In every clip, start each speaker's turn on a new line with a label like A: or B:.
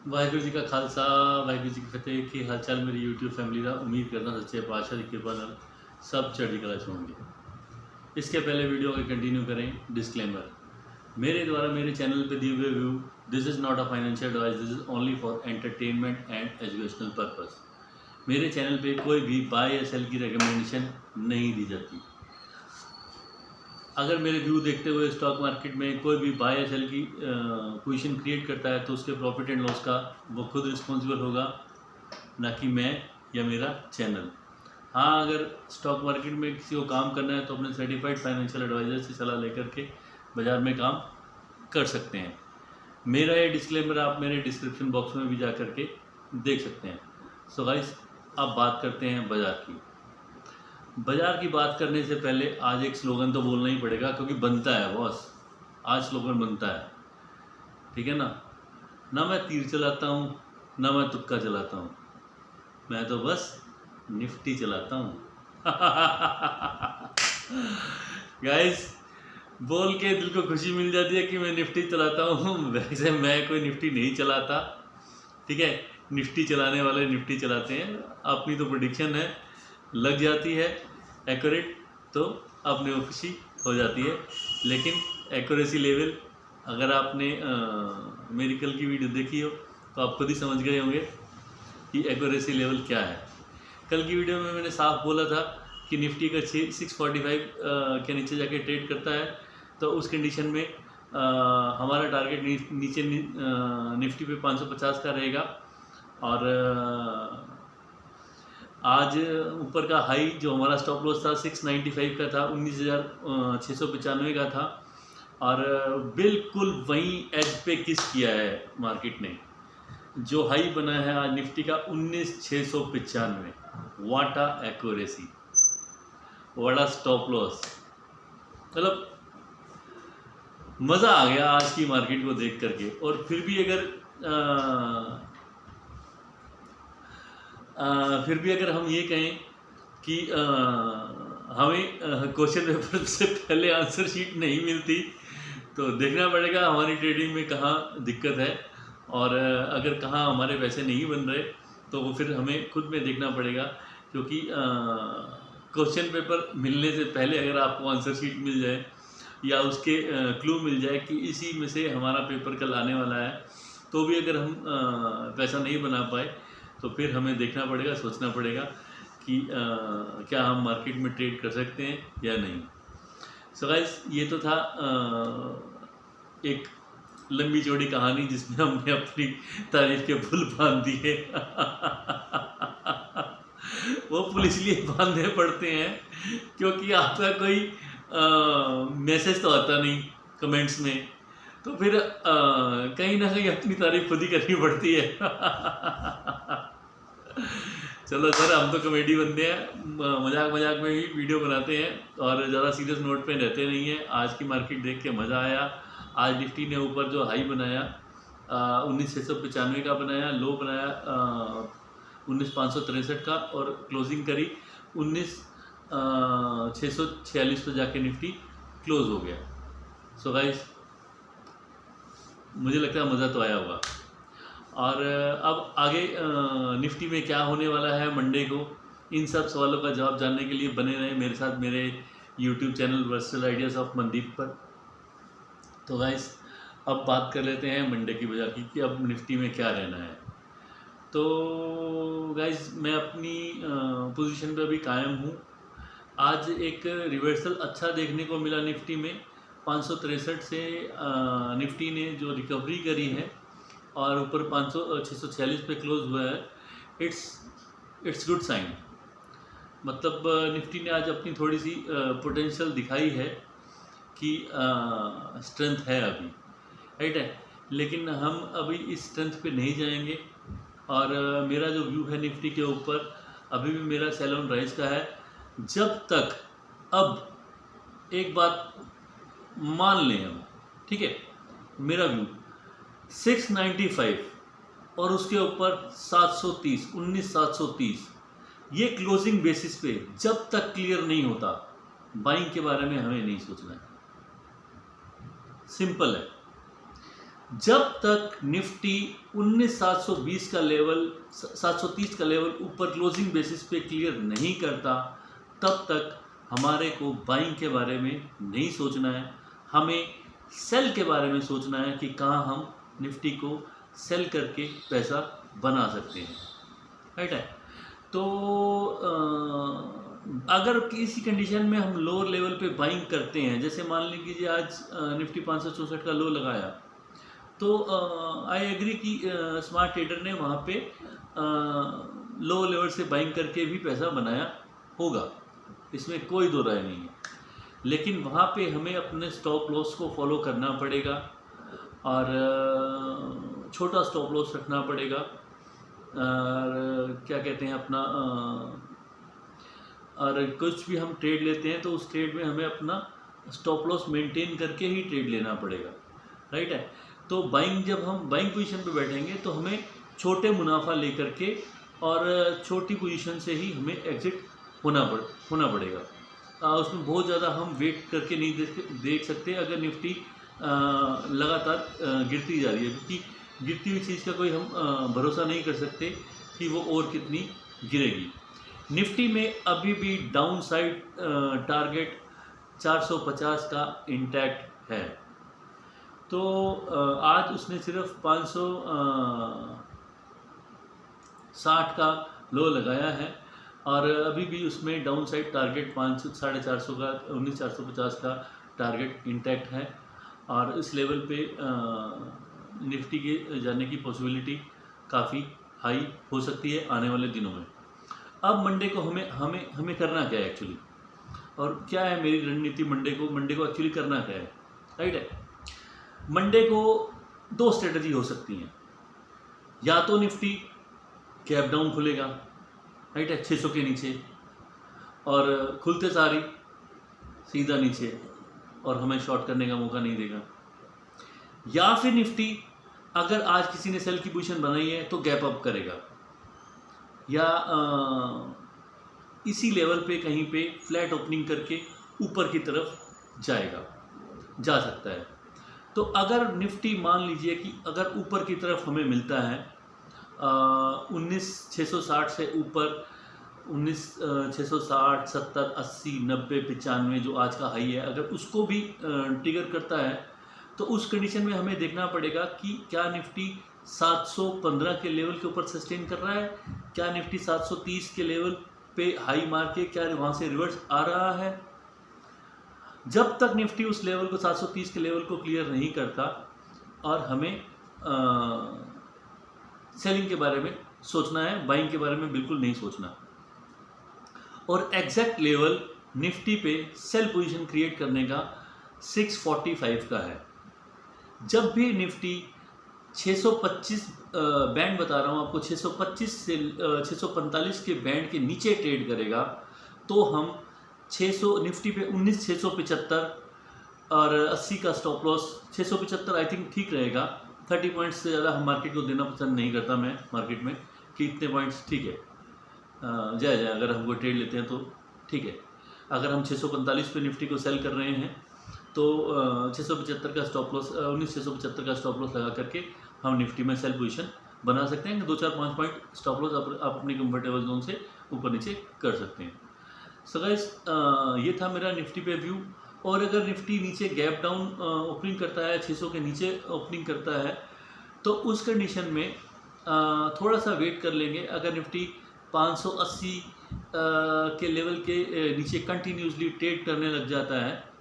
A: वाहिगुरू जी का खालसा वाहिगुरू जी की फतेह। की हालचाल मेरी यूट्यूब फैमिली का उम्मीद करना सच्चे पातशाह की कृपा नाल सब चढ़ी कला च होंगे। इसके पहले वीडियो को कंटिन्यू करें। डिस्क्लेमर, मेरे द्वारा मेरे चैनल पे दिए हुए view this is not a financial advice, this is only for entertainment and educational purpose. मेरे चैनल पे कोई भी बाय या सेल की रिकमेंडेशन नहीं दी जाती। अगर मेरे व्यू देखते हुए स्टॉक मार्केट में कोई भी बाय या सेल की पोजीशन क्रिएट करता है तो उसके प्रॉफिट एंड लॉस का वो खुद रिस्पॉन्सिबल होगा, ना कि मैं या मेरा चैनल। हाँ, अगर स्टॉक मार्केट में किसी को काम करना है तो अपने सर्टिफाइड फाइनेंशियल एडवाइज़र से सलाह लेकर के बाज़ार में काम कर सकते हैं। मेरा ये डिस्क्लेमर आप मेरे डिस्क्रिप्शन बॉक्स में भी जा कर के देख सकते हैं। सो गाइस, अब बात करते हैं बाज़ार की। बाज़ार की बात करने से पहले आज एक स्लोगन तो बोलना ही पड़ेगा, क्योंकि बनता है बॉस, आज स्लोगन बनता है, ठीक है ना। ना मैं तीर चलाता हूँ ना मैं तुक्का चलाता हूँ, मैं तो बस निफ्टी चलाता हूँ। गाइस, बोल के दिल को खुशी मिल जाती है कि मैं निफ्टी चलाता हूँ। वैसे मैं कोई निफ्टी नहीं चलाता, ठीक है। निफ्टी चलाने वाले निफ्टी चलाते हैं। अपनी तो प्रेडिक्शन है, लग जाती है एक्यूरेट तो अपने को खुशी हो जाती है। लेकिन एक्यूरेसी लेवल, अगर आपने मेरी कल की वीडियो देखी हो तो आप खुद ही समझ गए होंगे कि एक्यूरेसी लेवल क्या है। कल की वीडियो में मैंने साफ बोला था कि निफ्टी का 645 के नीचे जाके ट्रेड करता है तो उस कंडीशन में हमारा टारगेट नीचे निफ्टी पे 550 का रहेगा। और आज ऊपर का हाई जो हमारा स्टॉप लॉस था 695 का था, 19,695 का था। और बिल्कुल वहीं एज पे किस किया है मार्केट ने। जो हाई बना है आज निफ्टी का 19,695, what a accuracy, what a stop loss. मतलब मज़ा आ गया आज की मार्केट को देख करके। और फिर भी अगर हम ये कहें कि हमें क्वेश्चन पेपर से पहले आंसर शीट नहीं मिलती तो देखना पड़ेगा हमारी ट्रेडिंग में कहाँ दिक्कत है। और अगर कहाँ हमारे पैसे नहीं बन रहे तो वो फिर हमें खुद में देखना पड़ेगा, क्योंकि क्वेश्चन पेपर मिलने से पहले अगर आपको आंसर शीट मिल जाए या उसके क्लू मिल जाए कि इसी में से हमारा पेपर कल आने वाला है, तो भी अगर हम पैसा नहीं बना पाए तो फिर हमें देखना पड़ेगा, सोचना पड़ेगा कि क्या हम मार्केट में ट्रेड कर सकते हैं या नहीं। सो गाइस, ये तो था एक लंबी चौड़ी कहानी जिसमें हमने अपनी तारीफ के फूल बांध दिए। वो फूल इसलिए बांधने पड़ते हैं क्योंकि आपका कोई मैसेज तो आता नहीं कमेंट्स में, तो फिर कहीं ना कहीं अपनी तारीफ खुद ही करनी पड़ती है। चलो सर, हम तो कॉमेडी बनते हैं, मजाक मजाक में ही वीडियो बनाते हैं और ज़्यादा सीरियस नोट पे रहते नहीं हैं। आज की मार्केट देख के मज़ा आया। आज निफ्टी ने ऊपर जो हाई बनाया 19,695 का बनाया, लो बनाया 19,563 का, और क्लोजिंग करी 19,646 पर जाके निफ्टी क्लोज हो गया। सो गाइस, मुझे लगता है मज़ा तो आया होगा। और अब आगे निफ्टी में क्या होने वाला है मंडे को, इन सब सवालों का जवाब जानने के लिए बने रहें मेरे साथ मेरे YouTube channel Vercel ideas of Mandeep पर। तो गाइस, अब बात कर लेते हैं मंडे की बाजार की कि अब निफ्टी में क्या रहना है। तो गाइस, मैं अपनी पोजीशन पे अभी कायम हूँ। आज एक रिवर्सल अच्छा देखने को मिला निफ्टी में। 563 से निफ्टी ने जो रिकवरी करी है और ऊपर 646 पे क्लोज हुआ है, इट्स गुड साइन। मतलब निफ्टी ने आज अपनी थोड़ी सी पोटेंशियल दिखाई है कि स्ट्रेंथ है अभी, राइट है। लेकिन हम अभी इस स्ट्रेंथ पे नहीं जाएंगे। और मेरा जो व्यू है निफ्टी के ऊपर, अभी भी मेरा सेल ऑन राइज का है। जब तक, अब एक बात मान लें हम, ठीक है, मेरा व्यू 695 और उसके ऊपर 730, 19,730, ये क्लोजिंग बेसिस पे जब तक क्लियर नहीं होता, बाइंग के बारे में हमें नहीं सोचना है। सिंपल है। जब तक निफ्टी 19720 का लेवल 730 का लेवल ऊपर क्लोजिंग बेसिस पे क्लियर नहीं करता, तब तक हमारे को बाइंग के बारे में नहीं सोचना है। हमें सेल के बारे में सोचना है कि कहाँ हम निफ्टी को सेल करके पैसा बना सकते हैं, राइट है। तो अगर किसी कंडीशन में हम लोअर लेवल पे बाइंग करते हैं, जैसे मान लीजिए आज निफ्टी 564 का लो लगाया, तो आई एग्री कि स्मार्ट ट्रेडर ने वहाँ पे लो लेवल से बाइंग करके भी पैसा बनाया होगा, इसमें कोई दो राय नहीं है। लेकिन वहाँ पे हमें अपने स्टॉप लॉस को फॉलो करना पड़ेगा और छोटा स्टॉप लॉस रखना पड़ेगा, और क्या कहते हैं अपना और कुछ भी हम ट्रेड लेते हैं तो उस ट्रेड में हमें अपना स्टॉप लॉस मेंटेन करके ही ट्रेड लेना पड़ेगा, राइट है। तो बाइंग, जब हम बाइंग पोजीशन पे बैठेंगे तो हमें छोटे मुनाफा लेकर के और छोटी पोजीशन से ही हमें एग्जिट होना पड़ेगा। उसमें बहुत ज़्यादा हम वेट करके नहीं देख सकते अगर निफ्टी लगातार गिरती जा रही है, क्योंकि गिरती हुई चीज़ का कोई हम भरोसा नहीं कर सकते कि वो और कितनी गिरेगी। निफ्टी में अभी भी डाउन साइड टारगेट 450 का इंटैक्ट है। तो आज उसने सिर्फ 560 का लो लगाया है और अभी भी उसमें डाउन साइड टारगेट 450 का 19450 का टारगेट इंटैक्ट है और इस लेवल पे निफ्टी के जाने की पॉसिबिलिटी काफ़ी हाई हो सकती है आने वाले दिनों में। अब मंडे को हमें करना क्या है एक्चुअली, और क्या है मेरी रणनीति मंडे को एक्चुअली करना क्या है, राइट है। मंडे को दो स्ट्रेटजी हो सकती हैं, या तो निफ्टी गैप डाउन खुलेगा, राइट है, 600 के नीचे और खुलते सारी सीधा नीचे और हमें शॉर्ट करने का मौका नहीं देगा, या फिर निफ्टी अगर आज किसी ने सेल की पोजीशन बनाई है तो गैप अप करेगा या इसी लेवल पे कहीं पे फ्लैट ओपनिंग करके ऊपर की तरफ जा सकता है। तो अगर निफ्टी मान लीजिए कि अगर ऊपर की तरफ हमें मिलता है 19,660 से ऊपर 19,660, 70, 80, 90, 95 जो आज का हाई है, अगर उसको भी ट्रिगर करता है तो उस कंडीशन में हमें देखना पड़ेगा कि क्या निफ्टी 715 के लेवल के ऊपर सस्टेन कर रहा है, क्या निफ्टी 730 के लेवल पे हाई मार के क्या वहाँ से रिवर्स आ रहा है। जब तक निफ्टी उस लेवल को 730 के लेवल को क्लियर नहीं करता और हमें सेलिंग के बारे में सोचना है, बाइंग के बारे में बिल्कुल नहीं सोचना। और एग्जैक्ट लेवल निफ्टी पे सेल पोजीशन क्रिएट करने का 645 का है। जब भी निफ्टी 625 बैंड बता रहा हूँ आपको, 625 से 645 के बैंड के नीचे ट्रेड करेगा तो हम 600 निफ्टी पे 19,675 और 80 का स्टॉप लॉस 675 आई थिंक ठीक रहेगा। 30 पॉइंट्स से ज़्यादा हम मार्केट को देना पसंद नहीं करता मैं मार्केट में कि इतने पॉइंट्स ठीक है, जाए अगर हमको ट्रेड लेते हैं तो ठीक है। अगर हम 645 पे निफ्टी को सेल कर रहे हैं तो 675 का स्टॉप लॉस 19,675 का स्टॉप लॉस लगा करके हम निफ्टी में सेल पोजीशन बना सकते हैं। 2-4-5 पॉइंट स्टॉप लॉस आप अपनी कंफर्टेबल जोन से ऊपर नीचे कर सकते हैं। सो गाइस, ये था मेरा निफ्टी पे व्यू। और अगर निफ्टी नीचे गैप डाउन ओपनिंग करता है, 600 के नीचे ओपनिंग करता है, तो उस कंडीशन में थोड़ा सा वेट कर लेंगे। अगर निफ्टी 580 के लेवल के नीचे कंटिन्यूसली ट्रेड करने लग जाता है,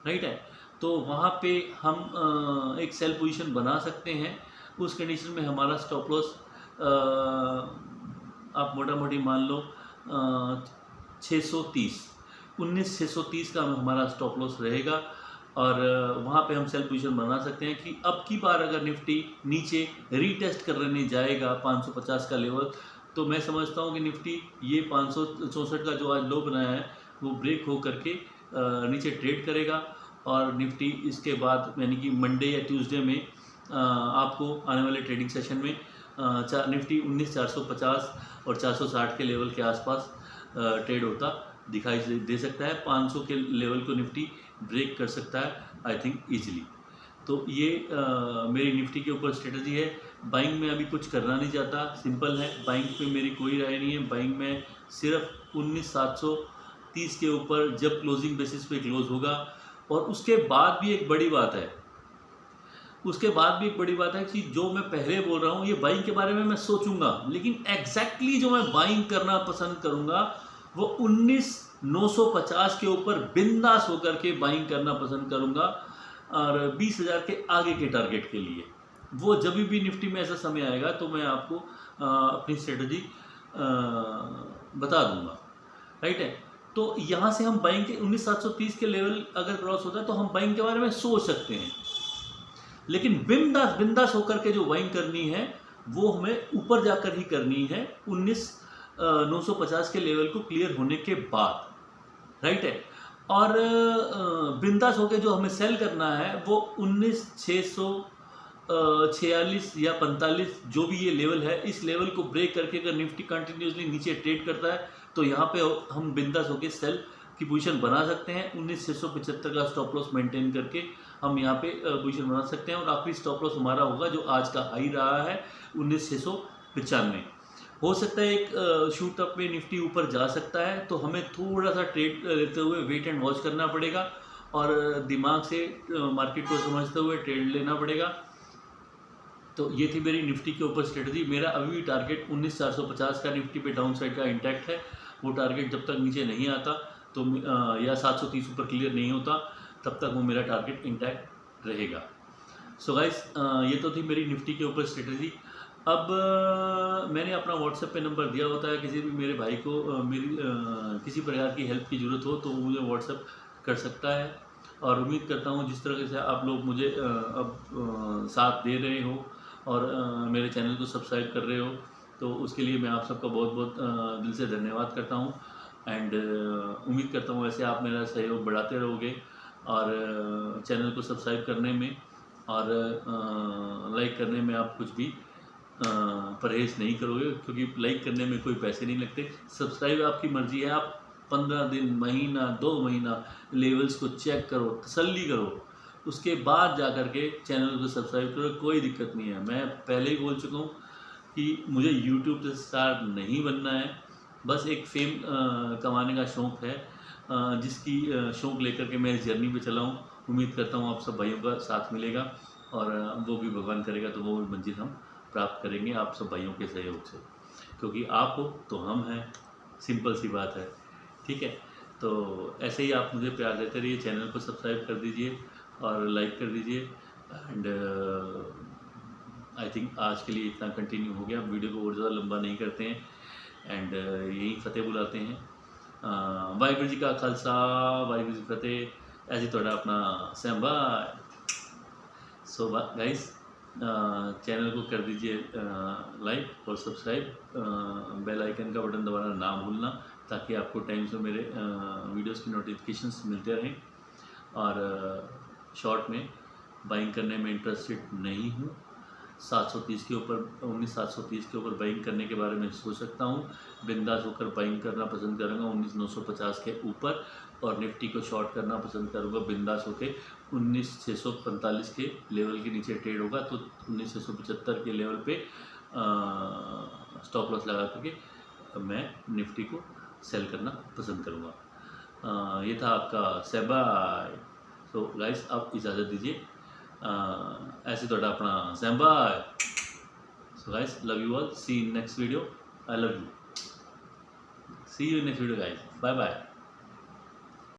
A: राइट है, तो वहाँ पे हम एक सेल पोजीशन बना सकते हैं। उस कंडीशन में हमारा स्टॉप लॉस आप मोटा मोटी मान लो 19,630 का हमारा स्टॉप लॉस रहेगा और वहाँ पे हम सेल पोजीशन बना सकते हैं कि अब की बार अगर निफ्टी नीचे रीटेस्ट करने जाएगा 550 का लेवल, तो मैं समझता हूँ कि निफ्टी ये 564 का जो आज लो बनाया है वो ब्रेक हो करके नीचे ट्रेड करेगा और निफ्टी इसके बाद यानी कि मंडे या ट्यूसडे में आपको आने वाले ट्रेडिंग सेशन में निफ्टी 19,450 और 460 के लेवल के आसपास ट्रेड होता दिखाई दे सकता है। 500 के लेवल को निफ्टी ब्रेक कर सकता है आई थिंक ईजिली। तो ये मेरी निफ्टी के ऊपर स्ट्रेटजी है। बाइंग में अभी कुछ करना नहीं चाहता, सिंपल है। बाइंग पे मेरी कोई राय नहीं है। बाइंग में सिर्फ 19,730 के ऊपर जब क्लोजिंग बेसिस पे क्लोज होगा। और उसके बाद भी एक बड़ी बात है, कि जो मैं पहले बोल रहा हूँ ये बाइंग के बारे में मैं सोचूंगा, लेकिन एग्जैक्टली जो मैं बाइंग करना पसंद करूंगा वो 19,950 के ऊपर बिंदास होकर के बाइंग करना पसंद करूंगा, और 20,000 के आगे के टारगेट के लिए। वो जब भी निफ्टी में ऐसा समय आएगा तो मैं आपको अपनी स्ट्रेटजी बता दूंगा, राइट है। तो यहाँ से हम बाइंग के 19,730 के लेवल अगर क्रॉस होता है तो हम बाइंग के बारे में सोच सकते हैं, लेकिन बिंदास होकर के जो बाइंग करनी है वो हमें ऊपर जाकर ही करनी है, 19,950 के लेवल को क्लियर होने के बाद, राइट है। और बिंदास होकर जो हमें सेल करना है वो 19,646 या 45 जो भी ये लेवल है, इस लेवल को ब्रेक करके अगर निफ्टी कंटिन्यूसली नीचे ट्रेड करता है तो यहाँ पे हम बिंदास होकर सेल की पोजीशन बना सकते हैं। 19,675 का स्टॉप लॉस मेंटेन करके हम यहाँ पे पोजीशन बना सकते हैं, और आखिरी स्टॉप लॉस हमारा होगा जो आज का हाई रहा है 19,695। हो सकता है एक शूट अप में निफ्टी ऊपर जा सकता है, तो हमें थोड़ा सा ट्रेड लेते हुए वेट एंड वॉच करना पड़ेगा और दिमाग से मार्केट को समझते हुए ट्रेड लेना पड़ेगा। तो ये थी मेरी निफ्टी के ऊपर स्ट्रेटजी। मेरा अभी भी टारगेट 19,450 का निफ्टी पे डाउन साइड का इंटैक्ट है। वो टारगेट जब तक नीचे नहीं आता तो या 730 ऊपर क्लियर नहीं होता तब तक वो मेरा टारगेट इंटैक्ट रहेगा। सो गाइस, ये तो थी मेरी निफ्टी के ऊपर स्ट्रेटजी। अब मैंने अपना व्हाट्सएप पे नंबर दिया होता है, किसी भी मेरे भाई को मेरी किसी प्रकार की हेल्प की ज़रूरत हो तो मुझे व्हाट्सएप कर सकता है। और उम्मीद करता हूँ जिस तरह से आप लोग मुझे अब साथ दे रहे हो और मेरे चैनल को सब्सक्राइब कर रहे हो, तो उसके लिए मैं आप सबका बहुत बहुत दिल से धन्यवाद करता हूँ। एंड उम्मीद करता हूँ ऐसे आप मेरा सहयोग बढ़ाते रहोगे और चैनल को सब्सक्राइब करने में और लाइक करने में आप कुछ भी परहेज नहीं करोगे, क्योंकि लाइक करने में कोई पैसे नहीं लगते। सब्सक्राइब आपकी मर्जी है, आप 15 दिन, महीना, 2 महीना लेवल्स को चेक करो, तसल्ली करो, उसके बाद जा कर के चैनल को सब्सक्राइब करो, कोई दिक्कत नहीं है। मैं पहले ही बोल चुका हूँ कि मुझे यूट्यूब से स्टार नहीं बनना है, बस एक फेम कमाने का शौक़ है, जिसकी शौक़ लेकर के मैं इस जर्नी पे चला हूँ। उम्मीद करता हूँ आप सब भाइयों का साथ मिलेगा और वो भी भगवान करेगा तो वो भी मंजिल हम प्राप्त करेंगे आप सब भाइयों के सहयोग से, क्योंकि आप हो तो हम हैं, सिंपल सी बात है, ठीक है। तो ऐसे ही आप मुझे प्यार देते रहिए, चैनल को सब्सक्राइब कर दीजिए और लाइक कर दीजिए। एंड आई थिंक आज के लिए इतना कंटिन्यू हो गया, वीडियो को और ज़्यादा लंबा नहीं करते हैं एंड यही फतेह बुलाते हैं। वाहिगुरू जी का खालसा, वाहिगुरू जी फतेह। ऐसे थोड़ा अपना सैम्बा। सो गाइस, चैनल को कर दीजिए लाइक और सब्सक्राइब, बेल आइकन का बटन दबाना ना भूलना, ताकि आपको टाइम से मेरे वीडियोस की नोटिफिकेशंस मिलते रहें। और शॉर्ट में बाइंग करने में इंटरेस्टेड नहीं हूँ। 730 के ऊपर 19,730 के ऊपर बाइंग करने के बारे में सोच सकता हूँ। बिंदास होकर बाइंग करना पसंद करूँगा 19,950 के ऊपर, और निफ्टी को शॉर्ट करना पसंद करूँगा बिंदास होकर 19,645 के लेवल के नीचे ट्रेड होगा तो 19,675 के लेवल पे स्टॉप लॉस लगा करके मैं निफ्टी को सेल करना पसंद करूँगा। ये था आपका सेबाय। सो गाइस, आप इजाज़त दीजिए, ऐसे थोड़ा अपना सेबाय। So guys, love you all, see in next video, I love you, see you in next video guys, bye bye.